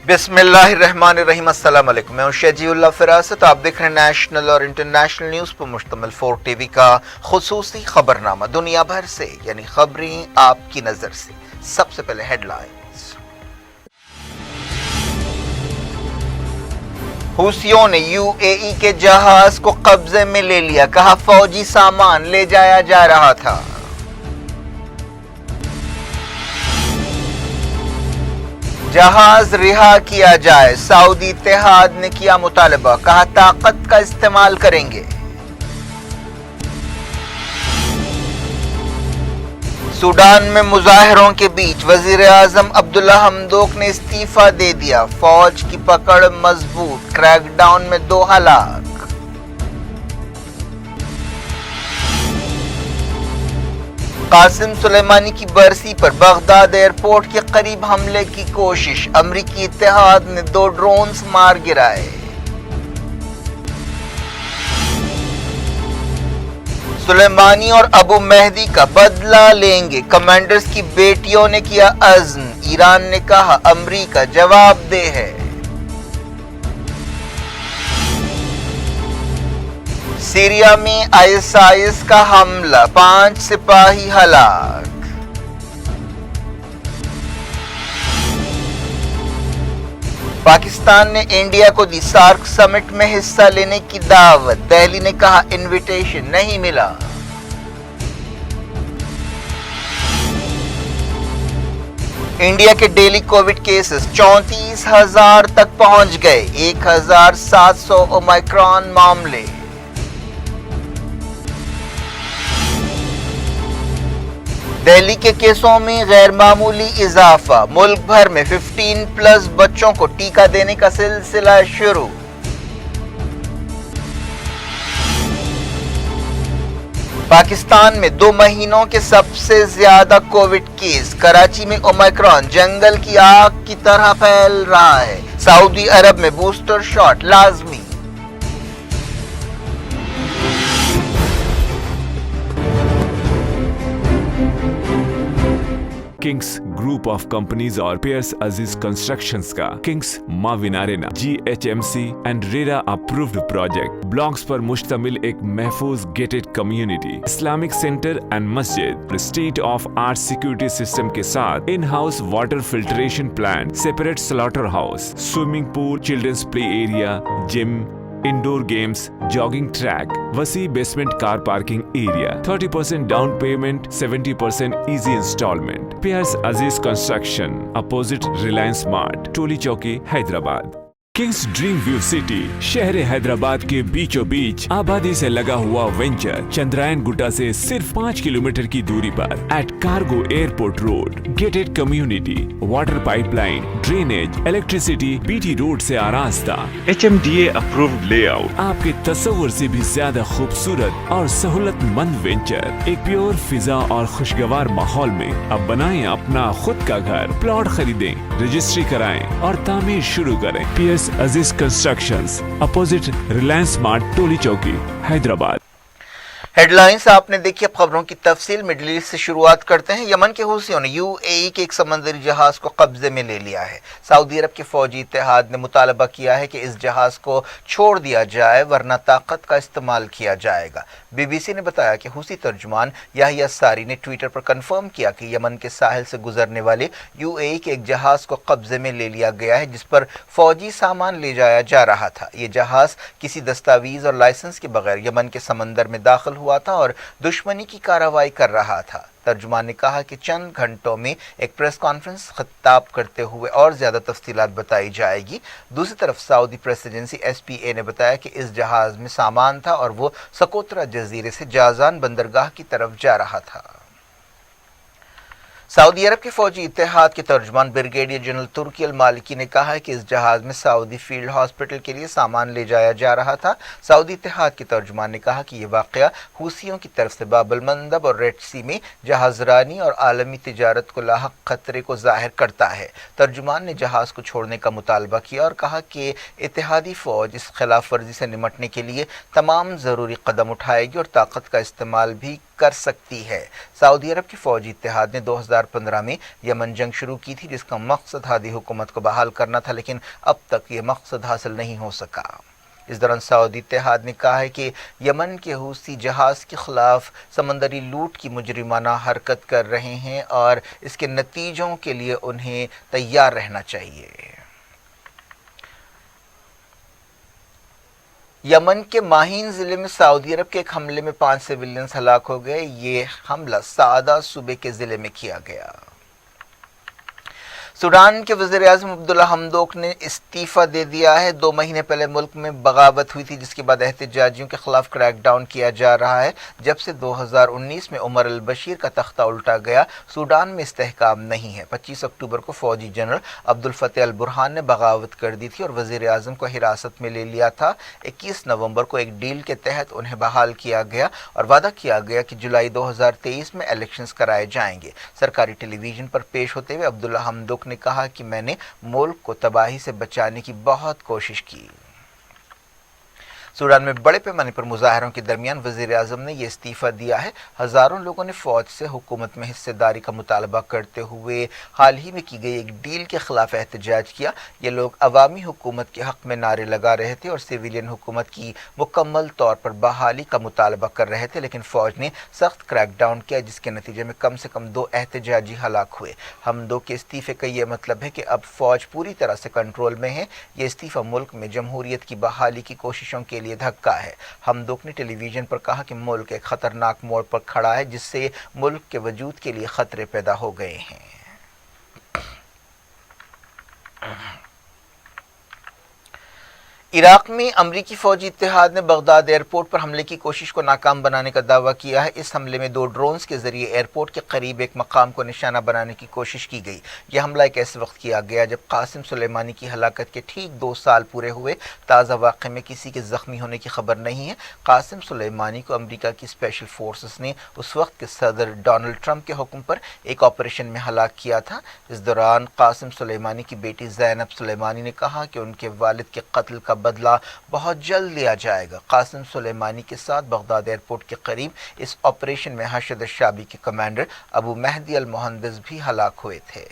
بسم اللہ الرحمن الرحیم۔ السلام علیکم، میں ہوں شجیع اللہ فراست۔ آپ دیکھ رہے ہیں نیشنل اور انٹرنیشنل نیوز پر مشتمل 4 ٹی وی کا خصوصی خبرنامہ دنیا بھر سے، یعنی خبریں آپ کی نظر سے۔ سب سے پہلے ہیڈ لائنز۔ حوثیوں نے یو اے ای کے جہاز کو قبضے میں لے لیا، کہا فوجی سامان لے جایا جا رہا تھا۔ جہاز رہا کیا جائے، سعودی اتحاد نے کیا مطالبہ، کہا طاقت کا استعمال کریں گے۔ سوڈان میں مظاہروں کے بیچ وزیر اعظم عبداللہ حمدوک نے استعفیٰ دے دیا، فوج کی پکڑ مضبوط، کریک ڈاؤن میں 2 ہلاک۔ قاسم سلیمانی کی برسی پر بغداد ایئرپورٹ کے قریب حملے کی کوشش، امریکی اتحاد نے 2 ڈرونز مار گرائے۔ سلیمانی اور ابو مہدی کا بدلہ لیں گے، کمانڈرز کی بیٹیوں نے کیا عزم، ایران نے کہا امریکہ جواب دہ ہے۔ سیریا میں ISIS کا حملہ، 5 سپاہی ہلاک۔ پاکستان نے انڈیا کو دی سارک سمٹ میں حصہ لینے کی دعوت، دہلی نے کہا انویٹیشن نہیں ملا۔ انڈیا کے ڈیلی کووڈ کیسز 34,000 تک پہنچ گئے، 1,700 اومیکرون معاملے۔ دہلی کے کیسوں میں غیر معمولی اضافہ، ملک بھر میں 15+ بچوں کو ٹیکہ دینے کا سلسلہ شروع۔ پاکستان میں 2 مہینوں کے سب سے زیادہ کووڈ کیس، کراچی میں اومیکرون جنگل کی آگ کی طرح پھیل رہا ہے، سعودی عرب میں بوسٹر شاٹ لازمی۔ کنگس گروپ آف کمپنیز اور پیئرس عزیز کنسٹرکشنز کا کنگس معاون arena GHMC and RERA approved project blocks پر مشتمل ایک محفوظ gated community, Islamic centre and مسجد، state of art security system کے ساتھ in house water filtration plant, separate slaughter house, swimming pool, childrens play area, gym, indoor games, jogging track, وسیع basement car parking area, 30% down payment, 70% easy instalment. Periods Aziz construction, opposite Reliance Mart, Toli Chowki, Hyderabad. Kings Dream View City, شہر حیدرآباد کے بیچوں بیچ آبادی سے لگا ہوا venture, Chandrayan گٹا سے صرف 5 kilometre کی دوری پر، at cargo airport road, gated community, water pipe line, drainage, electricity, BT road سے آراستہ، HMDA اپرووڈ لے آؤٹ، آپ کے تصور سے بھی زیادہ خوبصورت اور سہولت مند وینچر، ایک پیور فضا اور خوشگوار ماحول میں۔ اب بنائیں اپنا خود کا گھر، پلاٹ خریدیں، رجسٹری کرائیں اور تعمیر شروع کریں۔ Periods Aziz constructions, opposite Reliance Mart, Toli Chowki, Hyderabad. Head lines آپ نے دیکھی، اب خبروں کی تفصیل۔ مڈل ایسٹ سے شروعات کرتے ہیں۔ یمن کے حوثیوں نے UAE کے ایک سمندری جہاز کو قبضے میں لے لیا ہے۔ سعودی عرب کے فوجی اتحاد نے مطالبہ کیا ہے کہ اس جہاز کو چھوڑ دیا جائے ورنہ طاقت کا استعمال کیا جائے گا۔ BBC نے بتایا کہ حوثی ترجمان یحییٰ ساری نے ٹویٹر پر کنفرم کیا کہ یمن کے ساحل سے گزرنے والے UAE کے ایک جہاز کو قبضے میں لے لیا گیا ہے جس پر فوجی سامان لے جایا جا رہا تھا۔ یہ جہاز کسی دستاویز اور لائسنس کے بغیر یمن کے سمندر میں داخل ہوا تھا اور دشمنی کی کارروائی کر رہا تھا۔ ترجمان نے کہا کہ چند گھنٹوں میں ایک پریس کانفرنس خطاب کرتے ہوئے اور زیادہ تفصیلات بتائی جائے گی۔ دوسری طرف سعودی پریس ایجنسی SPA نے بتایا کہ اس جہاز میں سامان تھا اور وہ سکوترا جزیرے سے جازان بندرگاہ کی طرف جا رہا تھا۔ سعودی عرب کے فوجی اتحاد کے ترجمان بریگیڈیئر جنرل ترکی المالکی نے کہا ہے کہ اس جہاز میں سعودی فیلڈ ہاسپٹل کے لیے سامان لے جایا جا رہا تھا۔ سعودی اتحاد کے ترجمان نے کہا کہ یہ واقعہ حوثیوں کی طرف سے باب المندب اور ریڈ سی میں جہاز رانی اور عالمی تجارت کو لاحق خطرے کو ظاہر کرتا ہے۔ ترجمان نے جہاز کو چھوڑنے کا مطالبہ کیا اور کہا کہ اتحادی فوج اس خلاف ورزی سے نمٹنے کے لیے تمام ضروری قدم اٹھائے گی اور طاقت کا استعمال بھی کر سکتی ہے۔ سعودی عرب کے فوجی اتحاد نے 2015 میں یمن جنگ شروع کی تھی، جس کا مقصد ہادی حکومت کو بحال کرنا تھا، لیکن اب تک یہ مقصد حاصل نہیں ہو سکا۔ اس دوران سعودی اتحاد نے کہا ہے کہ یمن کے حوثی جہاز کے خلاف سمندری لوٹ کی مجرمانہ حرکت کر رہے ہیں اور اس کے نتیجوں کے لیے انہیں تیار رہنا چاہیے۔ یمن کے ماہین ضلع میں سعودی عرب کے ایک حملے میں 5 سویلینز ہلاک ہو گئے۔ یہ حملہ سعدہ صوبے کے ضلع میں کیا گیا۔ سوڈان کے وزیر اعظم عبداللہ حمدوک نے استعفیٰ دے دیا ہے۔ 2 مہینے پہلے ملک میں بغاوت ہوئی تھی، جس کے بعد احتجاجیوں کے خلاف کریک ڈاؤن کیا جا رہا ہے۔ جب سے 2019 میں عمر البشیر کا تختہ الٹا گیا، سوڈان میں استحکام نہیں ہے۔ 25 اکتوبر کو فوجی جنرل عبدالفتاح البرہان نے بغاوت کر دی تھی اور وزیر اعظم کو حراست میں لے لیا تھا۔ 21 نومبر کو ایک ڈیل کے تحت انہیں بحال کیا گیا اور وعدہ کیا گیا کہ جولائی 2023 میں الیکشنز کرائے جائیں گے۔ سرکاری ٹیلی ویژن پر پیش ہوتے ہوئے عبداللہ حمدوک نے کہا کہ میں نے ملک کو تباہی سے بچانے کی بہت کوشش کی۔ سوڈان میں بڑے پیمانے پر مظاہروں کے درمیان وزیر اعظم نے یہ استعفیٰ دیا ہے۔ ہزاروں لوگوں نے فوج سے حکومت میں حصہ داری کا مطالبہ کرتے ہوئے حال ہی میں کی گئی ایک ڈیل کے خلاف احتجاج کیا۔ یہ لوگ عوامی حکومت کے حق میں نعرے لگا رہے تھے اور سویلین حکومت کی مکمل طور پر بحالی کا مطالبہ کر رہے تھے، لیکن فوج نے سخت کریک ڈاؤن کیا، جس کے نتیجے میں کم سے کم 2 احتجاجی ہلاک ہوئے۔ حمدوک کے استعفے کا یہ مطلب ہے کہ اب فوج پوری طرح سے کنٹرول میں ہے۔ یہ استعفیٰ ملک میں جمہوریت کی بحالی کی کوششوں کے لیے دھکا ہے۔ حمدوک نے ٹیلی ویژن پر کہا کہ ملک ایک خطرناک موڑ پر کھڑا ہے، جس سے ملک کے وجود کے لیے خطرے پیدا ہو گئے ہیں۔ عراق میں امریکی فوجی اتحاد نے بغداد ایئرپورٹ پر حملے کی کوشش کو ناکام بنانے کا دعویٰ کیا ہے۔ اس حملے میں 2 ڈرونز کے ذریعے ایئرپورٹ کے قریب ایک مقام کو نشانہ بنانے کی کوشش کی گئی۔ یہ حملہ ایک ایسے وقت کیا گیا جب قاسم سلیمانی کی ہلاکت کے ٹھیک 2 سال پورے ہوئے۔ تازہ واقعے میں کسی کے زخمی ہونے کی خبر نہیں ہے۔ قاسم سلیمانی کو امریکہ کی اسپیشل فورسز نے اس وقت کے صدر ڈونلڈ ٹرمپ کے حکم پر ایک آپریشن میں ہلاک کیا تھا۔ اس دوران قاسم سلیمانی کی بیٹی زینب سلیمانی نے کہا کہ ان کے والد کے قتل کا بدلہ بہت جلد لیا جائے گا۔ قاسم سلیمانی کے ساتھ بغداد ایئرپورٹ کے قریب اس آپریشن میں حشد الشعبی کے کمانڈر ابو مہدی المہندس بھی ہلاک ہوئے تھے۔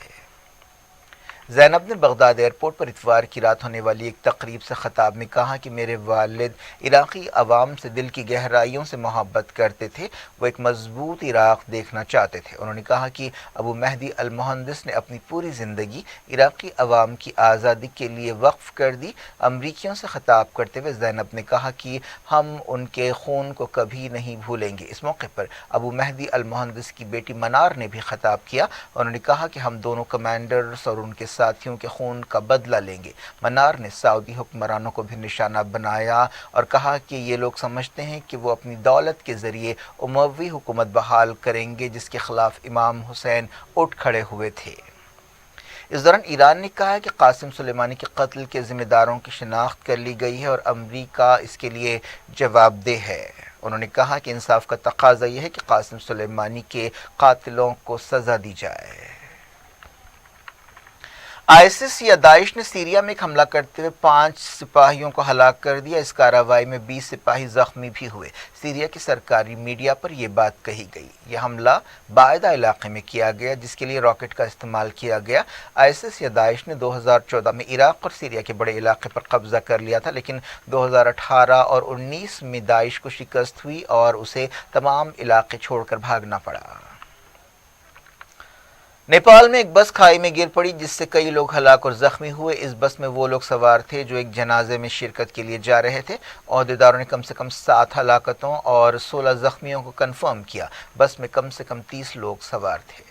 زینب نے بغداد ایئرپورٹ پر اتوار کی رات ہونے والی ایک تقریب سے خطاب میں کہا کہ میرے والد عراقی عوام سے دل کی گہرائیوں سے محبت کرتے تھے، وہ ایک مضبوط عراق دیکھنا چاہتے تھے۔ انہوں نے کہا کہ ابو مہدی المہندس نے اپنی پوری زندگی عراقی عوام کی آزادی کے لیے وقف کر دی۔ امریکیوں سے خطاب کرتے ہوئے زینب نے کہا کہ ہم ان کے خون کو کبھی نہیں بھولیں گے۔ اس موقع پر ابو مہدی المہندس کی بیٹی منار نے بھی خطاب کیا۔ انہوں نے کہا کہ ہم دونوں کمانڈرز اور ان کے ساتھیوں کے خون کا بدلہ لیں گے۔ منار نے سعودی حکمرانوں کو بھی نشانہ بنایا اور کہا کہ یہ لوگ سمجھتے ہیں کہ وہ اپنی دولت کے ذریعے اموی حکومت بحال کریں گے، جس کے خلاف امام حسین اٹھ کھڑے ہوئے تھے۔ اس دوران ایران نے کہا ہے کہ قاسم سلیمانی کے قتل کے ذمہ داروں کی شناخت کر لی گئی ہے اور امریکہ اس کے لیے جواب دہ ہے۔ انہوں نے کہا کہ انصاف کا تقاضا یہ ہے کہ قاسم سلیمانی کے قاتلوں کو سزا دی جائے۔ آئیسس یا داعش نے سیریا میں ایک حملہ کرتے ہوئے 5 سپاہیوں کو ہلاک کر دیا۔ اس کارروائی میں 20 سپاہی زخمی بھی ہوئے۔ سیریا کی سرکاری میڈیا پر یہ بات کہی گئی۔ یہ حملہ باعدہ علاقے میں کیا گیا، جس کے لیے راکٹ کا استعمال کیا گیا۔ آئیسس یا داعش نے 2014 میں عراق اور سیریا کے بڑے علاقے پر قبضہ کر لیا تھا، لیکن 2018 اور 19 میں داعش کو شکست ہوئی اور اسے تمام علاقے چھوڑ کر بھاگنا پڑا۔ نیپال میں ایک بس کھائی میں گر پڑی، جس سے کئی لوگ ہلاک اور زخمی ہوئے۔ اس بس میں وہ لوگ سوار تھے جو ایک جنازے میں شرکت کے لیے جا رہے تھے۔ عہدیداروں نے کم سے کم 7 ہلاکتوں اور 16 زخمیوں کو کنفرم کیا۔ بس میں کم سے کم 30 لوگ سوار تھے۔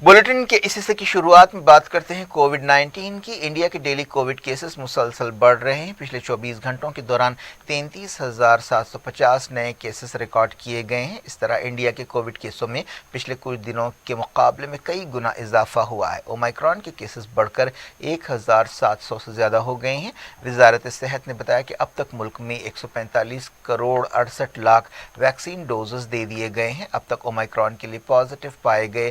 بلیٹن کے اس حصے کی شروعات میں بات کرتے ہیں کووڈ-19 کی۔ انڈیا کے ڈیلی کووڈ کیسز مسلسل بڑھ رہے ہیں۔ پچھلے 24 گھنٹوں کے دوران 33,750 نئے کیسز ریکارڈ کیے گئے ہیں۔ اس طرح انڈیا کے کووڈ کیسوں میں پچھلے کچھ دنوں کے مقابلے میں کئی گنا اضافہ ہوا ہے۔ اومیکرون کے کیسز بڑھ کر 1,700 سے زیادہ ہو گئے ہیں۔ وزارت صحت نے بتایا کہ اب تک ملک میں 145 کروڑ 68 لاکھ ویکسین ڈوزز دے دیے گئے ہیں۔ اب تک اومیکرون کے لیے پازیٹیو پائے گئے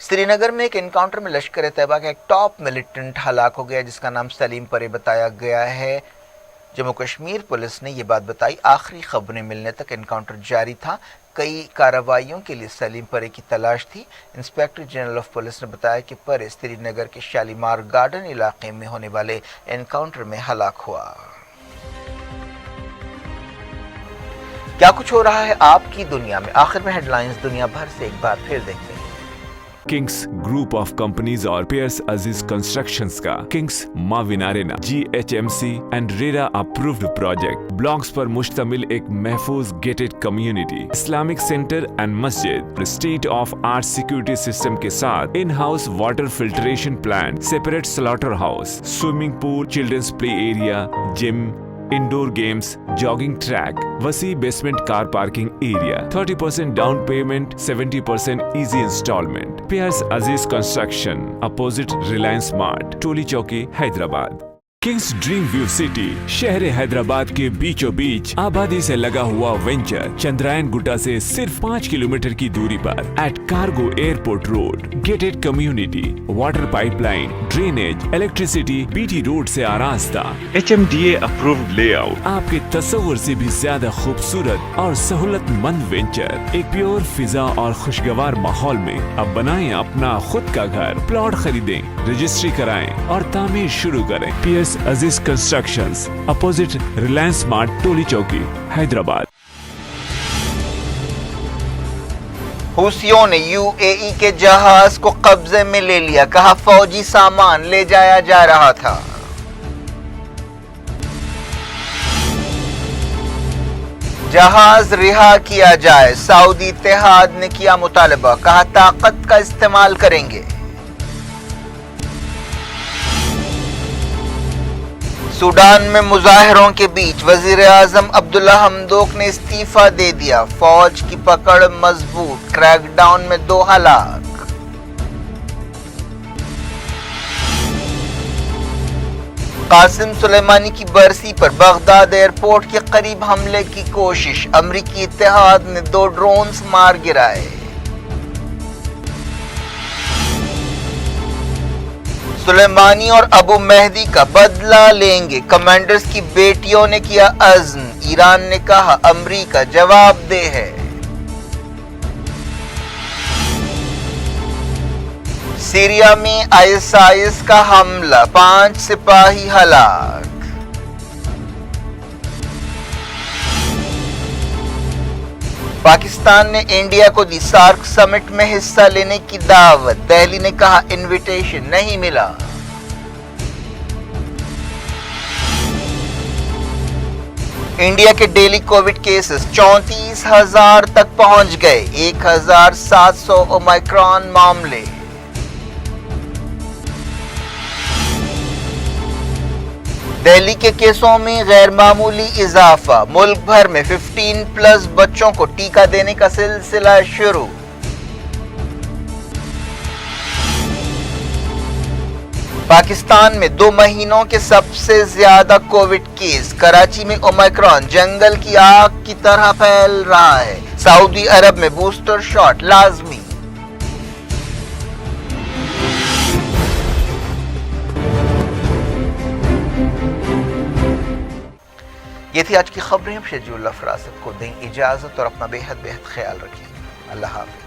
سری نگر میں ایک انکاؤنٹر میں لشکر طیبہ کا ایک ٹاپ ملیٹنٹ ہلاک ہو گیا جس کا نام سلیم پرے بتایا گیا ہے۔ جموں کشمیر پولیس نے یہ بات بتائی۔ آخری خبریں ملنے تک انکاؤنٹر جاری تھا۔ کئی کارروائیوں کے لیے سلیم پرے کی تلاش تھی۔ انسپکٹر جنرل آف پولیس نے بتایا کہ پرے سری نگر کے شالیمار گارڈن علاقے میں ہونے والے انکاؤنٹر میں ہلاک ہوا۔ کیا کچھ ہو رہا ہے آپ کی دنیا میں؟ آخر میں ہیڈ لائنز دنیا بھر سے ایک بار پھر دیکھتے ہیں۔ کنگس گروپ آف کمپنیز اور پیئرس عزیز کنسٹرکشنز کا کنگس معاون arena GHMC and RERA approved project blocks پر مشتمل ایک محفوظ gated community, Islamic centre and مسجد، state of art security system کے ساتھ in house water filtration plant, separate slaughter house, swimming pool, childrens play area, gym, indoor games, jogging track, وسیع basement car parking area, 30% down payment, 70% easy instalment. Periods Aziz construction, opposite Reliance Mart, Toli Chowki, Hyderabad. Kings Dream View City شہر حیدرآباد کے بیچوں بیچ آبادی سے لگا ہوا venture Chandrayan گٹا سے صرف 5 kilometre کی دوری پر at cargo airport road, gated community, water pipe line, drainage, electricity, BT road سے آراستہ، HMDA اپرووڈ لے آؤٹ، آپ کے تصور سے بھی زیادہ خوبصورت اور سہولت مند وینچر، ایک پیور فضا اور خوشگوار ماحول میں اب بنائیں اپنا خود کا گھر۔ پلاٹ خریدیں، رجسٹری کرائیں اور تعمیر شروع کریں۔ Periods Aziz constructions, opposite Reliance Mart, Toli Chowki, Hyderabad. حوثیوں نے UAE کے جہاز کو قبضے میں لے لیا، کہا فوجی سامان لے جایا جا رہا تھا۔ جہاز رہا کیا جائے، سعودی اتحاد نے کیا مطالبہ، کہا طاقت کا استعمال کریں گے۔ سوڈان میں مظاہروں کے بیچ وزیر اعظم عبداللہ حمدوک نے استعفیٰ دے دیا، فوج کی پکڑ مضبوط، کریک ڈاؤن میں 2 ہلاک۔ قاسم سلیمانی کی برسی پر بغداد ایئرپورٹ کے قریب حملے کی کوشش، امریکی اتحاد نے 2 ڈرونز مار گرائے۔ سلیمانی اور ابو مہدی کا بدلہ لیں گے، کمانڈرز کی بیٹیوں نے کیا عزم، ایران نے کہا امریکہ جواب دہ ہے۔ سیریا میں ISIS کا حملہ، 5 سپاہی ہلاک۔ پاکستان نے انڈیا کو دی سارک سمٹ میں حصہ لینے کی دعوت، دہلی نے کہا انویٹیشن نہیں ملا۔ انڈیا کے ڈیلی کووڈ کیسز 34,000 تک پہنچ گئے، 1,700 اومیکرون معاملے۔ دہلی کے کیسوں میں غیر معمولی اضافہ، ملک بھر میں 15+ بچوں کو ٹیکہ دینے کا سلسلہ شروع۔ پاکستان میں 2 مہینوں کے سب سے زیادہ کووڈ کیس، کراچی میں اومیکرون جنگل کی آگ کی طرح پھیل رہا ہے، سعودی عرب میں بوسٹر شاٹ لازمی۔ یہ تھی آج کی خبریں، اب شجیع اللہ فراست کو دیں اجازت اور اپنا بے حد خیال رکھیں۔ اللہ حافظ۔